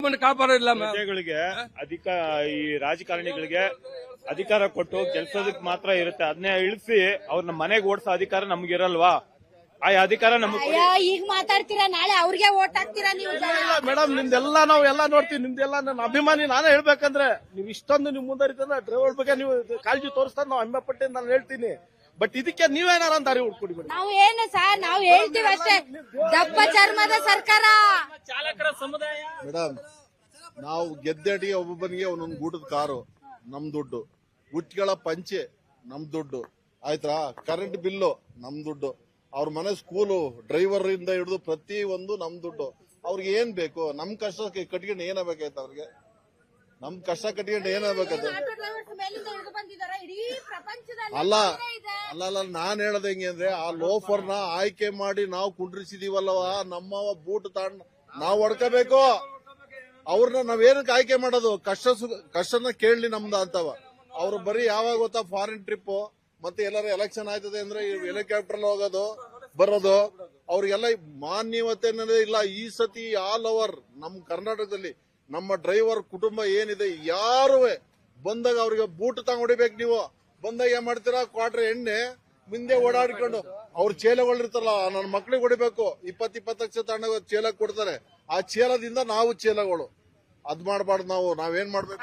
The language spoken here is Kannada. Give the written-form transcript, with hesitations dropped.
ಕಾಪಾಡಿಲ್ಲ ಪ್ರಜೆಗಳಿಗೆ ಈ ರಾಜಕಾರಣಿಗಳಿಗೆ ಅಧಿಕಾರ ಕೊಟ್ಟು ಕೆಲಸದಕ್ಕೆ ಮಾತ್ರ ಇರುತ್ತೆ. ಅದನ್ನೇ ಇಳಿಸಿ ಅವ್ರನ್ನ ಮನೆಗೆ ಓಡಿಸೋ ಅಧಿಕಾರ ನಮ್ಗಿರಲ್ವಾ? ಆ ಅಧಿಕಾರ ನಮ್ಗೆ ಈಗ ಮಾತಾಡ್ತೀರಾ, ನಾಳೆ ಅವ್ರಿಗೆ ಓಟ್ ಹಾಕ್ತೀರಾ ನೀವು? ಮೇಡಮ್ ನಿಮ್ದೆಲ್ಲ ನಾವು ಎಲ್ಲ ನೋಡ್ತೀವಿ. ನಿಮ್ದೆಲ್ಲ ನನ್ನ ಅಭಿಮಾನಿ ನಾನೇ ಹೇಳ್ಬೇಕಂದ್ರೆ ನೀವು ಇಷ್ಟೊಂದು ನಿಮ್ ಮುಂದರಿತಂದ್ರೆ ಡ್ರೈವರ್ ಬಗ್ಗೆ ನೀವು ಕಾಳಜಿ ತೋರಿಸ್ತಾ ನಾವು ಹೆಮ್ಮೆ ಪಟ್ಟೆ ನಾನು ಹೇಳ್ತೀನಿ. ಬಟ್ ಇದಕ್ಕೆ ನೀವೇನಾರ ದಾರಿ ಹುಡ್ಕೊಡಿ. ನಾವು ಏನು ಸರ್, ನಾವು ಹೇಳ್ತೀವಿ ಅಷ್ಟೇ. ದಪ್ಪ ಚರ್ಮದ ಸರ್ಕಾರ. ಚಾಲಕರ ಸಮುದಾಯ ಮೇಡಮ್, ನಾವು ಗೆದ್ದಡಿಗೆ ಒಬ್ಬೊಬ್ಬನಿಗೆ ಒಂದೊಂದು ಗೂಟದ ಕಾರು ನಮ್ ದುಡ್ಡು, ಗುಟ್ಟಿಗಳ ಪಂಚೆ ನಮ್ ದುಡ್ಡು, ಆಯ್ತಾ? ಕರೆಂಟ್ ಬಿಲ್ಲು ನಮ್ ದುಡ್ಡು, ಅವ್ರ ಮನೆ ಸ್ಕೂಲು ಡ್ರೈವರ್ ಇಂದ ಹಿಡಿದು ಪ್ರತಿ ಒಂದು ನಮ್ ದುಡ್ಡು. ಅವ್ರಿಗೆ ಏನ್ ಬೇಕು? ನಮ್ ಕಷ್ಟ ಕಟ್ಕೊಂಡು ಏನಾಗಬೇಕಾಯ್ತ? ಅವ್ರಿಗೆ ನಮ್ ಕಷ್ಟ ಕಟ್ಕೊಂಡು ಏನಾಗಬೇಕಾಯ್ತ? ಅಲ್ಲ ಅಲ್ಲ ನಾನ್ ಹೇಳದ್ ಹೆಂಗೆ ಅಂದ್ರೆ, ಆ ಲೋಫರ್ನ ಆಯ್ಕೆ ಮಾಡಿ ನಾವು ಕುಂಡ್ರಿಸಿದೀವಲ್ಲವ, ನಮ್ಮವ ಬೂಟ್ ತಗೊಂಡ್ ನಾವ್ ಹೊಡ್ಕೋಬೇಕು. ಅವ್ರನ್ನ ನಾವೇನಕ್ಕೆ ಆಯ್ಕೆ ಮಾಡೋದು? ಕಷ್ಟನ ಕೇಳಲಿ ನಮ್ದ ಅಂತವ. ಅವ್ರು ಬರೀ ಯಾವಾಗ ಗೊತ್ತಾ ಫಾರಿನ್ ಟ್ರಿಪ್ ಮತ್ತೆ ಎಲ್ಲಾರು ಎಲೆಕ್ಷನ್ ಆಯ್ತದೆ ಅಂದ್ರೆ ಹೆಲಿಕಾಪ್ಟರ್ ಹೋಗೋದು ಬರೋದು. ಅವ್ರಿಗೆಲ್ಲ ಮಾನ್ಯತೆ ಅನ್ನೋದೇ ಇಲ್ಲ. ಈ ಸತಿ ಆಲ್ ಓವರ್ ನಮ್ ಕರ್ನಾಟಕದಲ್ಲಿ ನಮ್ಮ ಡ್ರೈವರ್ ಕುಟುಂಬ ಏನಿದೆ, ಯಾರುವೆ ಬಂದಾಗ ಅವ್ರಿಗೆ ಬೂಟ್ ತಗೊಂಡ್ ಹೊಡಿಬೇಕು. ನೀವು ಬಂದಾಗ ಏನ್ ಮಾಡ್ತೀರಾ? ಕ್ವಾರ್ಟರ್ ಎಣ್ಣೆ ಮುಂದೆ ಓಡಾಡಿಕೊಂಡು ಅವ್ರ ಚೇಲಗಳಿರ್ತಾರಲ್ಲ, ನನ್ನ ಮಕ್ಳಿಗೆ ಹೊಡಿಬೇಕು. 20 ಲಕ್ಷ ತಗೊಂಡಾಗ ಚೇಲ ಕೊಡ್ತಾರೆ. ಆ ಚೇಲದಿಂದ ನಾವು ಚೇಲಗಳು ಅದ್ ಮಾಡ್ಬಾರ್ದು. ನಾವೇನ್ ಮಾಡ್ಬೇಕು?